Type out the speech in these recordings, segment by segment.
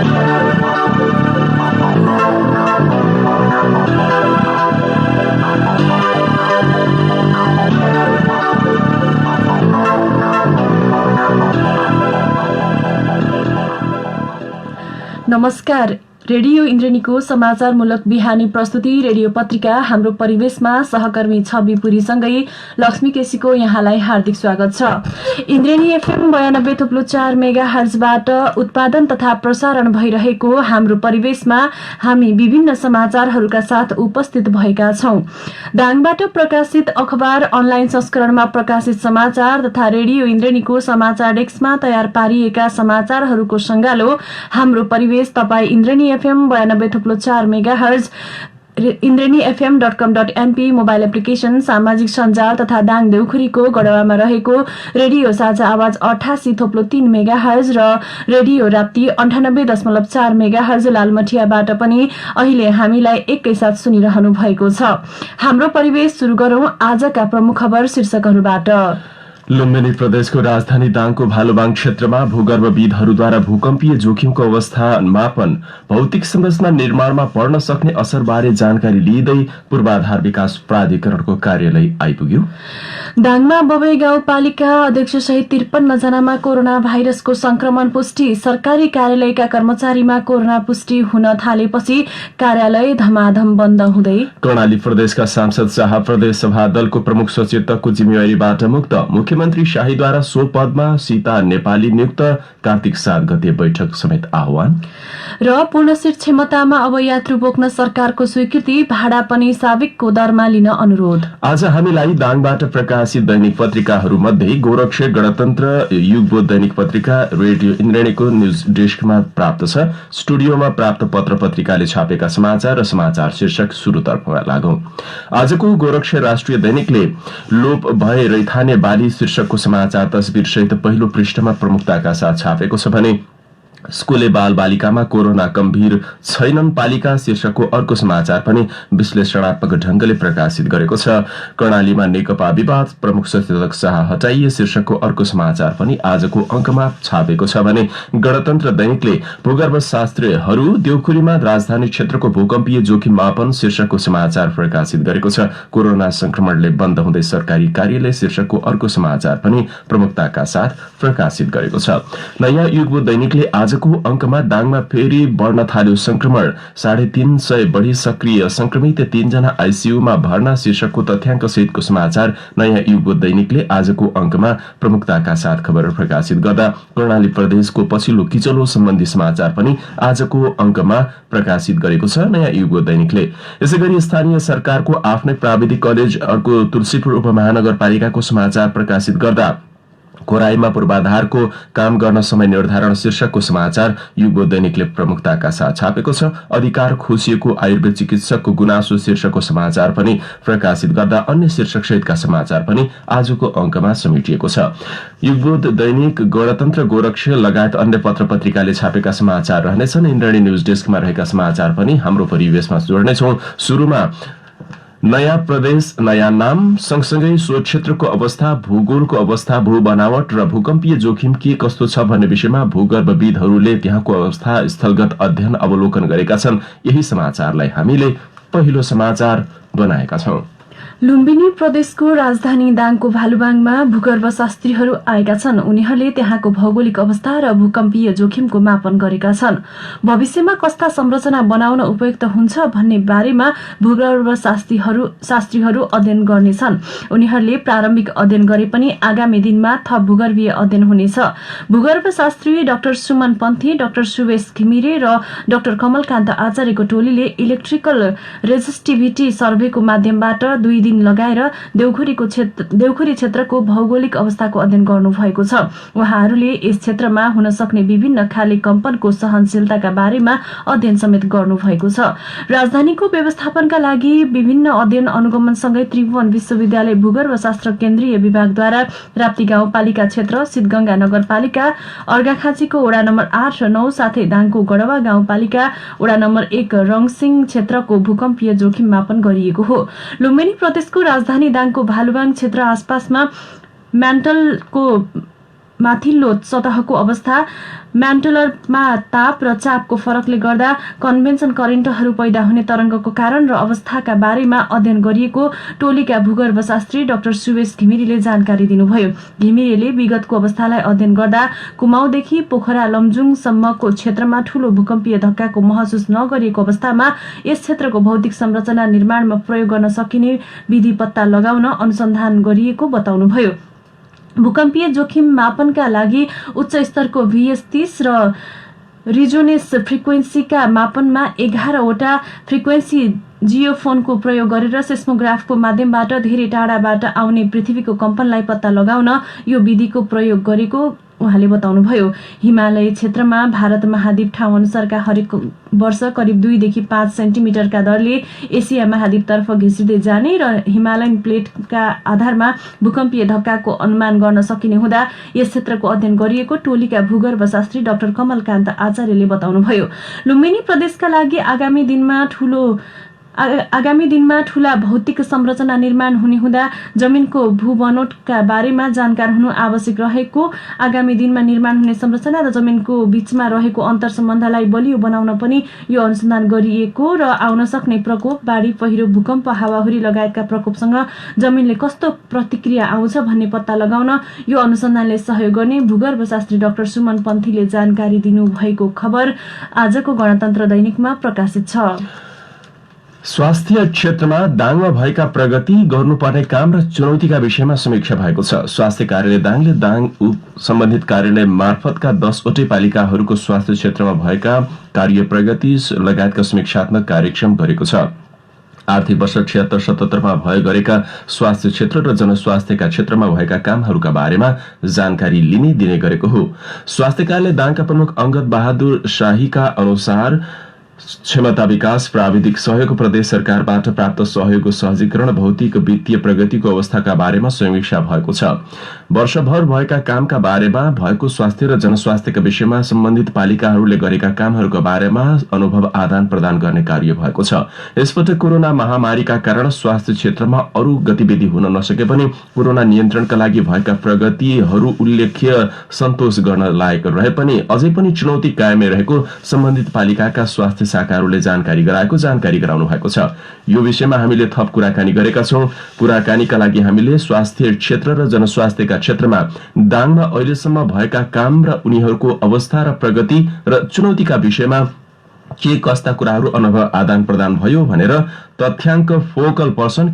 नमस्कार। रेडियो इन्द्रेणीको समाचारमूलक बिहानी प्रस्तुति रेडियो पत्रिका हाम्रो परिवेशमा सहकर्मी छवि पुरीसँगै लक्ष्मी केसीको यहाँलाई हार्दिक स्वागत छ। इन्द्रेणी एफएम 92.4 मेगाहर्जबाट उत्पादन तथा प्रसारण भइरहेको हाम्रो परिवेशमा हामी विभिन्न समाचारहरूका साथ उपस्थित भएका छौं। दाङबाट प्रकाशित अखबार, अनलाइन संस्करणमा प्रकाशित समाचार तथा रेडियो इन्द्रेणीको समाचार डेस्कमा तयार पारिएका समाचारहरूको संगालो हाम्रो परिवेश तपाईँ इन्द्रेणी FM 92.4 megahertz, indrenifm.com.np mobile application, सामाजिक सञ्जाल तथा दाङ देउखुरीको गढवामा रहेको रेडियो साझा आवाज 88.3 मेगाहर्ज र रेडियो राप्ती 98.4 मेगाहर्ज लालमटियाबाट पनि अहिले हामीलाई एकैसाथ सुनिरहनु भएको छ। हाम्रो परिवेश सुरु गरौं आजका प्रमुख खबर शीर्षकहरूबाट। लुम्बिनी प्रदेशको राजधानी दाङको भालुबाङ क्षेत्रमा भूगर्भविदहरूद्वारा भूकम्पीय जोखिमको अवस्था मापन, भौतिक संरचना निर्माणमा पर्न सक्ने असरबारे जानकारी लिँदै पूर्वाधार विकास प्राधिकरणको कार्यालय आइपुग्यो। दाङमा बबई गाउँपालिका अध्यक्ष सहित 53 जनामा कोरोना भाइरसको संक्रमण पुष्टि। सरकारी कार्यालयका कर्मचारीमा कोरोना पुष्टि हुन थालेपछि कार्यालय धमाधम बन्द हुँदै। कर्णाली प्रदेशका सांसद शाह प्रदेश सभा दलको प्रमुख सचेतकको जिम्मेवारीबाट मुक्त। मुख्यमन्त्री शाहीद्वारा सो पदमा सीता नेपाली नियुक्त। कार्तिक 7 गते बैठक समेत आह्वान। र पूर्ण सीट क्षमतामा अब यात्रु बोक्न सरकारको स्वीकृति, भाडा पनि साविकको दरमा लिन अनुरोध। आज हामीलाई दाङबाट प्रकाशित दैनिक पत्रिकाहरू मध्ये गोरक्ष, गणतन्त्र, युगबोध दैनिक पत्रिका, रेडियो इन्द्रेणीको न्यूज डेस्कमा प्राप्त छ। स्टुडियोमा प्राप्त पत्र पत्रिकाले छापेका समाचार र समाचार शीर्षक सुरुतर्फ लागौं। आजको गोरक्ष राष्ट्रिय दैनिकले लोप भए रैथाने बाली शीर्षकको समाचार तस्बिर सहित पहिलो पृष्ठमा प्रमुखताका साथ छापेको छ भने स्कुले बाल बालिकामा कोरोना गम्भीर छैनन् पालिका शीर्षकको अर्को समाचार पनि विश्लेषणात्मक ढंगले प्रकाशित गरेको छ। कर्णालीमा नेकपा विवाद, प्रमुख सचेतक शाह हटाइए शीर्षकको अर्को समाचार पनि आजको अंकमा छापेको छ भने गणतन्त्र दैनिकले भूगर्भशास्त्रीहरू देउखुरीमा राजधानी क्षेत्रको भूकम्पीय जोखिम मापन शीर्षकको समाचार प्रकाशित गरेको छ। कोरोना संक्रमणले बन्द हुँदै सरकारी कार्यालय शीर्षकको अर्को समाचार पनि प्रमुखताका साथ प्रकाशित गरेको छ। नयाँ युगबोध दैनिकले आजको अंकमा दाङमा फेरि बढ्न थाल्यो संक्रमण, 350 बढी सक्रिय संक्रमित, 3 जना आईसीयूमा भर्ना शीर्षकको तथ्याङ्क सहितको समाचार नयाँ युगबोध दैनिकले आजको अंकमा प्रमुखताका साथ खबर प्रकाशित गर्दा कर्णाली प्रदेशको पछिल्लो किचलो सम्बन्धी समाचार पनि आजको अंकमा प्रकाशित गरेको छ नयाँ युगबोध दैनिकले। यसैगरी स्थानीय सरकारको आफ्नै प्राविधिक कलेज अर्को तुलसीपुर उपमहानगरपालिकाको समाचार प्रकाशित गर्दा कोराईमा पूर्वाधारको काम गर्न समय निर्धारण शीर्षकको समाचार युगबोध दैनिकले प्रमुखताका साथ छापेको छ। अधिकार खोसिएको आयुर्वेद चिकित्सकको गुनासो शीर्षकको समाचार पनि प्रकाशित गर्दा अन्य शीर्षक सहितका समाचार पनि आजको अंकमा समेटिएको छ। युगबोध दैनिक, गणतन्त्र, गोरक्ष लगायत अन्य पत्र पत्रिकाले छापेका समाचार रहनेछन्। इन्द्रेणी न्यूज डेस्कमा रहेका समाचार पनि हाम्रो परिवेशमा जोड्नेछौं। सुरुमा नयाँ प्रदेश नयाँ नाम सँगसँगै सो क्षेत्रको अवस्था, भूगोलको अवस्था, भू बनावट र भूकम्पीय जोखिम के कस्तो छ भन्ने विषयमा भूगर्भविदहरूले त्यहाँको अवस्था स्थलगत अध्ययन अवलोकन गरेका छन्। यही समाचारलाई हामीले पहिलो समाचार बनाएका छौं। लुम्बिनी प्रदेशको राजधानी दाङको भालुबाङमा भूगर्भशास्त्रीहरू आएका छन्। उनीहरूले त्यहाँको भौगोलिक अवस्था र भूकम्पीय जोखिमको मापन गरेका छन्। भविष्यमा कस्ता संरचना बनाउन उपयुक्त हुन्छ भन्ने बारेमा भूगर्भशास्त्रीहरू अध्ययन गर्नेछन्। उनीहरूले प्रारम्भिक अध्ययन गरे पनि आगामी दिनमा थप भूगर्भीय अध्ययन हुनेछ। भूगर्भशास्त्री डाक्टर सुमन पन्थी, डाक्टर सुवेश घिमिरे र डाक्टर कमलकान्त आचार्यको टोलीले इलेक्ट्रिकल रेजिस्टिभिटी सर्वेको माध्यमबाट 2 दिन लगाएर देउखुरी क्षेत्रको भौगोलिक अवस्थाको अध्ययन गर्नुभएको छ। उहाँहरूले यस क्षेत्रमा हुन सक्ने विभिन्न खाले कम्पनको सहनशीलताका बारेमा अध्ययन समेत गर्नुभएको छ। राजधानीको व्यवस्थापनका लागि विभिन्न अध्ययन अनुगमनसँगै त्रिभुवन विश्वविद्यालय भूगर्भशास्त्र केन्द्रीय विभागद्वारा राप्ती गाउँपालिका क्षेत्र, सिद्धगंगा नगरपालिका, अर्घाखाँचीको वडा नम्बर 8 र 9 साथै दाङको गढवा गाउँपालिका वडा नम्बर 1 रङसिङ क्षेत्रको भूकम्पीय जोखिम मापन गरिएको हो। लुम्बिनी प्रदेशको राजधानी दाङको भालुबाङ क्षेत्र आसपासमा माथिल्लो सतहको अवस्था, म्यान्टलरमा ताप र चापको फरकले गर्दा कन्भेन्सन करेन्टहरू पैदा हुने तरङ्गको कारण र अवस्थाका बारेमा अध्ययन गरिएको टोलीका भूगर्भशास्त्री डाक्टर सुवेश घिमिरेले जानकारी दिनुभयो। घिमिरेले विगतको अवस्थालाई अध्ययन गर्दा कुमाउँदेखि पोखरा लमजुङसम्मको क्षेत्रमा ठूलो भूकम्पीय धक्काको महसुस नगरिएको अवस्थामा यस क्षेत्रको भौतिक संरचना निर्माणमा प्रयोग गर्न सकिने विधि पत्ता लगाउन अनुसन्धान गरिएको बताउनुभयो। भूकम्पीय जोखिम मापनका लागि उच्च स्तरको VS30 र रिजोनेन्स फ्रिक्वेन्सीका मापनमा 11वटा फ्रिक्वेन्सी जियोफोनको प्रयोग गरेर सेस्मोग्राफको माध्यमबाट धेरै टाढाबाट आउने पृथ्वीको कम्पनलाई पत्ता लगाउन यो विधिको प्रयोग गरेको उहाँले बताउनुभयो। हिमालय क्षेत्रमा भारत महाद्वीप ठाउँ अनुसारका हरेक वर्ष करिब 2 देखि 5 सेन्टिमिटरका दरले एसिया महाद्वीपतर्फ घिसिँदै जाने र हिमालयन प्लेटका आधारमा भूकम्पीय धक्काको अनुमान गर्न सकिने हुँदा यस क्षेत्रको अध्ययन गरिएको टोलीका भूगर्भशास्त्री डाक्टर कमलकान्त आचार्यले बताउनुभयो। लुम्बिनी प्रदेशका लागि आगामी दिनमा ठूला भौतिक संरचना निर्माण हुने हुँदा जमिनको भूबनोटका बारेमा जानकार हुनु आवश्यक रहेको, आगामी दिनमा निर्माण हुने संरचना र जमिनको बीचमा रहेको अन्तर सम्बन्धलाई बलियो बनाउन पनि यो अनुसन्धान गरिएको र आउन सक्ने प्रकोप, बाढी पहिरो, भूकम्प, हावाहुरी लगायतका प्रकोपसँग जमिनले कस्तो प्रतिक्रिया आउँछ भन्ने पत्ता लगाउन यो अनुसन्धानले सहयोग गर्ने भूगर्भशास्त्री डाक्टर सुमन पन्थीले जानकारी दिनुभएको खबर आजको गणतन्त्र दैनिकमा प्रकाशित छ। स्वास्थ्य क्षेत्रमा दाङमा भएका प्रगति, गर्नुपर्ने काम र चुनौतीका विषयमा समीक्षा भएको छ। स्वास्थ्य कार्यालय दाङले दाङ सम्बन्धित कार्यालय मार्फतका 10वटै पालिकाहरूको स्वास्थ्य क्षेत्रमा भएका कार्य प्रगति लगायतका समीक्षात्मक कार्यक्रम गरेको छ। आर्थिक वर्ष 76-77 भए गरेका स्वास्थ्य क्षेत्र र जनस्वास्थ्यका क्षेत्रमा भएका कामहरूका बारेमा जानकारी दिने गरेको हो। स्वास्थ्य कार्यालय दाङका प्रमुख अंगद बहादुर शाहीका अनुसार क्षमता विकास, प्राविधिक सहयोग, प्रदेश सरकारबाट प्राप्त सहयोगको सहजीकरण, भौतिक वित्तीय प्रगतिको अवस्थाका बारेमा समीक्षा भएको छ। वर्षभर भएका कामका बारेमा, भएको स्वास्थ्य र जनस्वास्थ्यका विषयमा सम्बन्धित पालिकाहरूले गरेका कामहरूका बारेमा अनुभव आदान प्रदान गर्ने कार्य भएको छ। यसपटक कोरोना महामारीका कारण स्वास्थ्य क्षेत्रमा अरू गतिविधि हुन नसके पनि कोरोना नियन्त्रणका लागि भएका प्रगतिहरू उल्लेख्य सन्तोष गर्न लायक रहे पनि अझै पनि चुनौती कायमै रहेको सम्बन्धित पालिकाका स्वास्थ्य शाखाहरूले जानकारी गराउनु भएको छ। यो विषयमा हामीले थप कुराकानी गरेका छौं। कुराकानीका लागि हामीले स्वास्थ्य क्षेत्र र जनस्वास्थ्यका क्षेत्रमा दाङमा अहिलेसम्म भएका काम र उनीहरूको अवस्था र प्रगति र चुनौतीका विषयमा के कस्ता कुराहरू अनुभव आदान प्रदान भयो भनेर तथ्याङ्क फोकल पर्सन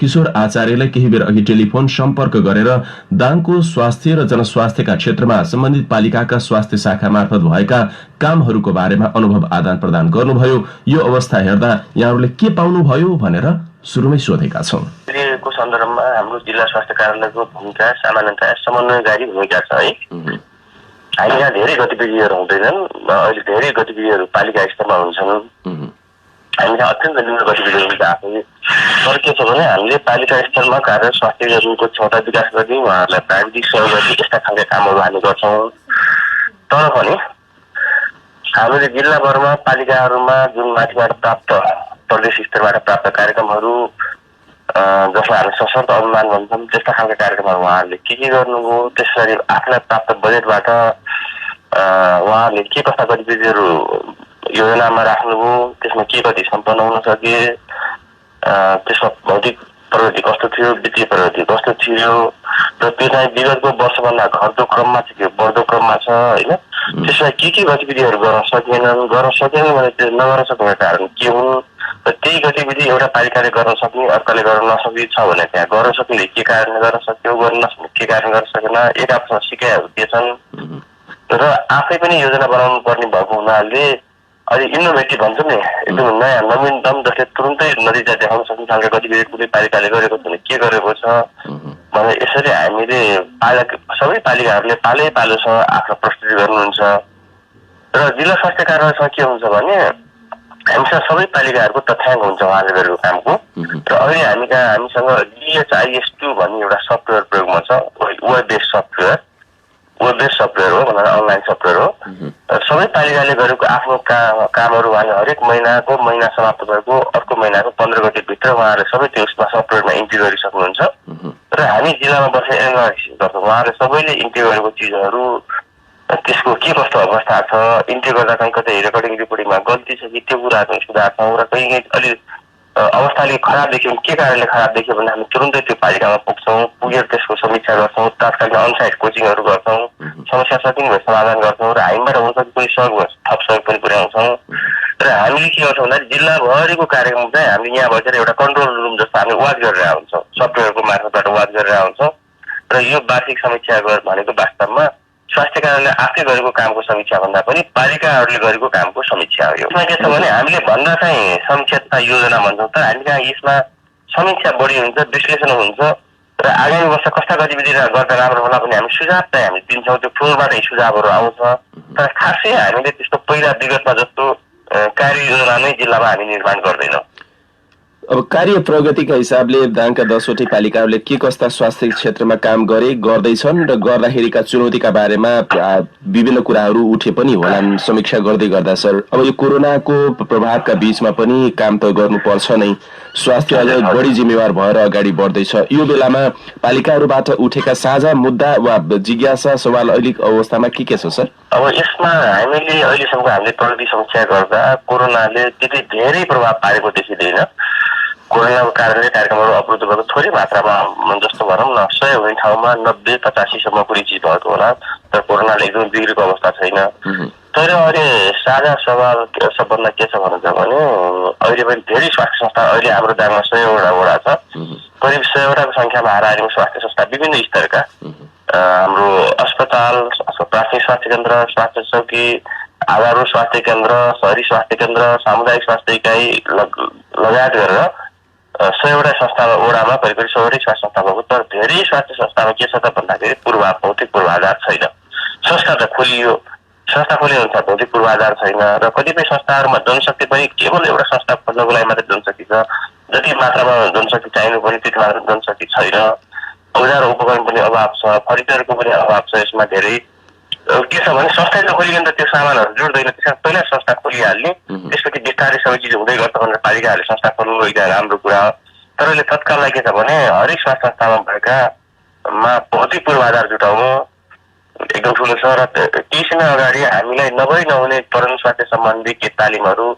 किशोर आचार्यलाई केही बेर अघि टेलिफोन सम्पर्क गरेर दाङको स्वास्थ्य र जनस्वास्थ्यका क्षेत्रमा सम्बन्धित पालिकाका स्वास्थ्य शाखा मार्फत भएका कामहरूको बारेमा अनुभव आदान प्रदान गर्नुभयो। यो अवस्था हेर्दा यहाँहरूले के पाउनुभयो भनेर सुरुमै सोधेका छौं। को सन्दर्भमा हाम्रो जिल्ला स्वास्थ्य कार्यालयको भूमिका सामान्यतया समन्वयकारी भूमिका छ है। हामी यहाँ धेरै गतिविधिहरू हुँदैनन्, अहिले धेरै गतिविधिहरू पालिका स्तरमा हुन्छन्। हामी यहाँ अत्यन्त न्यून गतिविधिहरू हुन्छ आफै। तर के छ भने हामीले पालिका स्तरमा कार्य स्वास्थ्य कर्मीको क्षमता विकास गर्ने, उहाँहरूलाई प्राविधिक सहयोग गर्ने यस्ता खालका कामहरू हामी गर्छौँ। तर पनि हामीले जिल्लाभरमा पालिकाहरूमा जुन माथिबाट प्राप्त, प्रदेश स्तरबाट प्राप्त कार्यक्रमहरू जसलाई हामी सशक्त अनुमान भन्छौँ, त्यस्ता खालका कार्यक्रमहरू उहाँहरूले के गर्नुभयो, त्यसरी आफूलाई प्राप्त बजेटबाट उहाँहरूले के कस्ता गतिविधिहरू योजनामा राख्नुभयो, त्यसमा के कति सम्पन्न हुन सके, त्यसमा भौतिक प्रगति कस्तो थियो, वित्तीय प्रगति कस्तो थियो र त्यो चाहिँ विगतको वर्षभन्दा घट्दो क्रममा छ कि बढ्दो क्रममा छ होइन। त्यसमा के गतिविधिहरू गर्न सकेनन् भने त्यो नगर्न सक्ने कारण के हुन् र त्यही गतिविधि एउटा पालिकाले गर्न सक्ने अर्काले गर्न नसके छ भने त्यहाँ गर्न सक्ने के कारणले गर्न सक्यो, गर्न नसक्ने के कारण गर्न सकेन, एक आपसमा सिकाइहरू के छन् र आफै पनि योजना बनाउनु पर्ने भएको हुनाले अलि इनोभेटिभ भन्छ नि, एकदम नयाँ नवीनतम जसले तुरुन्तै नतिजा देखाउन सक्ने खालका गतिविधि कुनै पालिकाले गरेको छ भने के गरेको छ भने यसरी हामीले सबै पालिकाहरूले पालोसँग आफ्नो प्रस्तुति गर्नुहुन्छ। र जिल्ला स्वास्थ्य कार्यालयसँग के हुन्छ भने हामीसँग सबै पालिकाहरूको तथ्याङ्क हुन्छ उहाँले गरेको कामको। र अहिले हामीसँग DHIS2 भन्ने एउटा सफ्टवेयर प्रयोगमा छ, वेब बेस्ड सफ्टवेयर हो, भनेर अनलाइन सफ्टवेयर हो। सबै पालिकाले गरेको आफ्नो कामहरू उहाँले हरेक महिनाको महिना समाप्त भएको अर्को महिनाको 15 गते भित्र उहाँहरूले सबै त्यो सफ्टवेयरमा इन्ट्री गरिसक्नुहुन्छ र हामी जिल्लामा बसेर एनालाइसिस गर्छौँ। उहाँहरूले सबैले इन्ट्री गरेको चिजहरू त्यसको के कस्तो अवस्था छ, इन्ट्री गर्दा कहीँ कतै रेकर्डिङ रिपोर्टिङमा गल्ती छ कि त्यो कुराहरू सुधार्छौँ र कहीँ अलि अवस्था अलिक खराब देख्यौँ, के कारणले खराब देख्यो भने हामी तुरुन्तै त्यो पालिकामा पुग्छौँ, पुगेर त्यसको समीक्षा गर्छौँ, तात्कालिक अनसाइट कोचिङहरू गर्छौँ, समस्या सकिने भए समाधान गर्छौँ र हामीबाट हुन्छ कुनै सहयोग थप सहयोग पनि पुर्याउँछौँ। र हामीले के गर्छौँ भन्दा जिल्लाभरिको कार्यक्रम चाहिँ हामीले यहाँ बसेर एउटा कन्ट्रोल रुम जस्तो हामी वाच गरेर आउँछौँ, सफ्टवेयरको मार्फतबाट वाच गरेर आउँछौँ र यो वार्षिक समीक्षा भनेको वास्तवमा स्वास्थ्य कार्यालयले आफै गरेको कामको समीक्षा भन्दा पनि पालिकाहरूले गरेको कामको समीक्षा हो। यसमा के छ भने हामीले भन्दा चाहिँ समीक्षा तथा योजना भन्छौँ, तर हामी कहाँ यसमा समीक्षा बढी हुन्छ, विश्लेषण हुन्छ र आगामी वर्ष कस्ता गतिविधि गर्दा राम्रो होला भन्ने हामी सुझाव चाहिँ हामी दिन्छौँ। त्यो फ्लोरबाट सुझावहरू आउँछ, तर खासै हामीले त्यस्तो पहिला विगतमा जस्तो कार्ययोजना नै जिल्लामा हामी निर्माण गर्दैनौँ। अब कार्य प्रगतिका हिसाबले दाङका 10वटै पालिकाहरूले के कस्ता स्वास्थ्य क्षेत्रमा काम गर्दैछन् र गर्दाखेरिका चुनौतीका बारेमा विभिन्न कुराहरू उठे पनि होलान् समीक्षा गर्दै गर्दा सर। अब यो कोरोनाको प्रभावका बीचमा पनि काम त गर्नुपर्छ नै, स्वास्थ्य अझ बढी जिम्मेवार भएर अगाडि बढ्दैछ। यो बेलामा पालिकाहरूबाट उठेका साझा मुद्दा वा जिज्ञासा सवाल अहिलेको अवस्थामा के छ सर? अब यसमा हामीले अहिलेसम्म हामीले प्रगति समीक्षा गर्दा कोरोनाले त्यति धेरै प्रभाव पारेको देखिँदैन। कोरोनाको कारणले कार्यक्रमहरू अवरुद्ध भएको थोरै मात्रामा जस्तो भनौँ न 100 हुने ठाउँमा 90-85 सम्म कुनै चिज भएको होला, तर कोरोनाले एकदमै बिग्रेको अवस्था छैन। तर अहिले साझा सवाल सबभन्दा के छ भन्नुहुन्छ भने अहिले पनि धेरै स्वास्थ्य संस्था, अहिले हाम्रो दाङमा 100 वडा छ, करिब 100 वटाको सङ्ख्यामा हाराहारीमा स्वास्थ्य संस्था विभिन्न स्तरका हाम्रो अस्पताल, प्राथमिक स्वास्थ्य केन्द्र, स्वास्थ्य चौकी, आधारभूत स्वास्थ्य केन्द्र, शहरी स्वास्थ्य केन्द्र, सामुदायिक स्वास्थ्य इकाइ लगायत गरेर 100 वटा संस्थामा वडामा करिब 100 वटै स्वास्थ्य संस्था भएको। तर धेरै स्वास्थ्य संस्थामा के छ त भन्दाखेरि भौतिक पूर्वाधार छैन। संस्था त खोलियो, संस्था खोल्ने अनुसार भौतिक पूर्वाधार छैन र कतिपय संस्थाहरूमा जनशक्ति पनि केवल एउटा संस्था खोल्नको लागि मात्रै जनशक्ति छ, जति मात्रामा जनशक्ति चाहिनु पनि त्यति मात्रा जनशक्ति छैन। औजार उपकरण पनि अभाव छ, फर्निचरको पनि अभाव छ। यसमा धेरै के छ भने संस्था त खोलिकन त त्यो सामानहरू जोड्दैन, त्यसमा पहिला संस्था खोलिहाल्ने, त्यसपछि बिस्तारै सबै चिज हुँदै गर्छ भनेर पालिकाहरूले संस्था खोल्नु एकदम राम्रो कुरा हो। तर अहिले तत्काललाई के छ भने हरेक स्वास्थ्य संस्थामा भएकामा भौतिक पूर्वाधार जुटाउनु एकदम ठुलो छ। र केही समय अगाडि हामीलाई नहुने पर्यटन स्वास्थ्य सम्बन्धी के तालिमहरू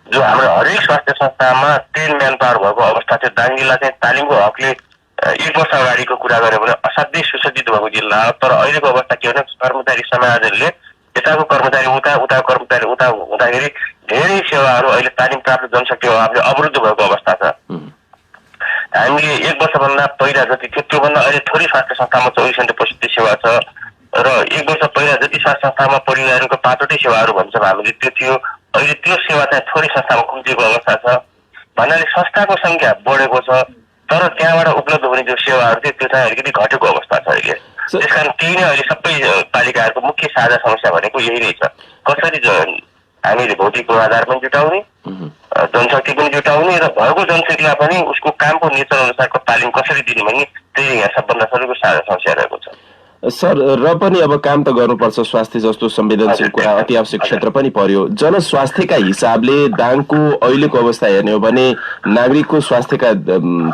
जो हाम्रो हरेक स्वास्थ्य संस्थामा ट्रेन म्यान पावर भएको अवस्था थियो। दाङ जिल्ला चाहिँ तालिमको हकले 1 वर्ष अगाडिको कुरा गऱ्यो भने असाध्यै सुसज्जित भएको जिल्ला हो। तर अहिलेको अवस्था के भने कर्मचारी समायोजनले यताको कर्मचारी उताको कर्मचारी उता हुँदाखेरि धेरै सेवाहरू अहिले तालिम प्राप्त जनशक्ति अभावले अवरुद्ध भएको अवस्था छ। हामीले 1 वर्षभन्दा पहिला जति थियो त्योभन्दा अहिले थोरै स्वास्थ्य संस्थामा 24 घण्टे प्रसुति सेवा छ र 1 वर्ष पहिला जति स्वास्थ्य संस्थामा परिवारको 5वटै सेवाहरू भन्छौँ हामीले त्यो थियो। अहिले त्यो सेवा चाहिँ थोरै संस्थामा कम्तीको अवस्था छ भन्नाले संस्थाको सङ्ख्या बढेको छ, तर त्यहाँबाट उपलब्ध हुने जो सेवाहरू थियो त्यो चाहिँ अलिकति घटेको अवस्था छ अहिले। त्यसकारण त्यही नै अहिले सबै पालिकाहरूको मुख्य साझा समस्या भनेको यही नै छ, कसरी हामीले भौतिक पूर्वाधार पनि जुटाउने, जनशक्ति पनि जुटाउने र भएको जनशक्तिलाई पनि उसको कामको नेचर अनुसारको तालिम कसरी दिने भन्ने त्यही यहाँ सबभन्दा सबैको साझा समस्या रहेको छ। सर र पनि अब काम त गर्नुपर्छ, स्वास्थ्य जस्तो संवेदनशील कुरा अति आवश्यक क्षेत्र पनि पर्यो। जनस्वास्थ्यका हिसाबले दाङको अहिलेको अवस्था हेर्ने हो भने नागरिकको स्वास्थ्यका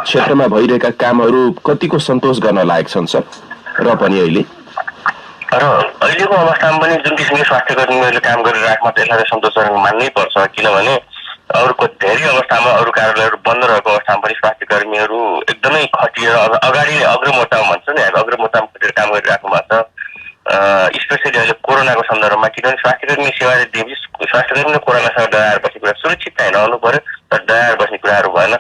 क्षेत्रमा भइरहेका कामहरू कतिको सन्तोष गर्न लायक छन् सर? र पनि अहिलेको अवस्थामा पनि जुन किसिमले स्वास्थ्य कर्मीहरूले काम गरिरहेको त्यसलाई सन्तोषजनक मान्नै पर्छ। किनभने अरूको धेरै अवस्थामा अरू कार्यालयहरू बन्द रहेको अवस्थामा पनि स्वास्थ्य कर्मीहरू एकदमै खटिएर अगाडि अग्रमोर्चामा भन्छ नि, अग्रमोर्चामा खटेर काम गरिराख्नु भएको छ। स्पेसली अहिले कोरोनाको सन्दर्भमा, किनभने स्वास्थ्य कर्मी सेवा दिएपछि स्वास्थ्य कर्मीले कोरोनासँग डराएर बस्ने कुरा सुरक्षित चाहिँ नहुनु पर्यो, तर डराएर बस्ने कुराहरू भएन।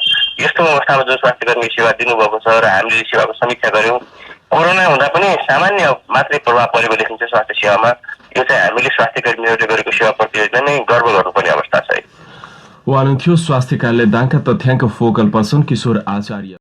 यस्तो अवस्थामा जुन स्वास्थ्य कर्मी सेवा दिनुभएको छ र हामीले सेवाको समीक्षा गऱ्यौँ, कोरोना हुँदा पनि सामान्य मात्रै प्रभाव परेको देखिन्छ स्वास्थ्य सेवामा। यो चाहिँ हामीले स्वास्थ्य कर्मीहरूले गरेको सेवाप्रति एकदमै गर्व गर्नुपर्ने अवस्था छ। उहाँ हुनुहुन्थ्यो स्वास्थ्य कार्यालय दाङका तथ्याङ्क फोकल पर्सन किशोर आचार्य।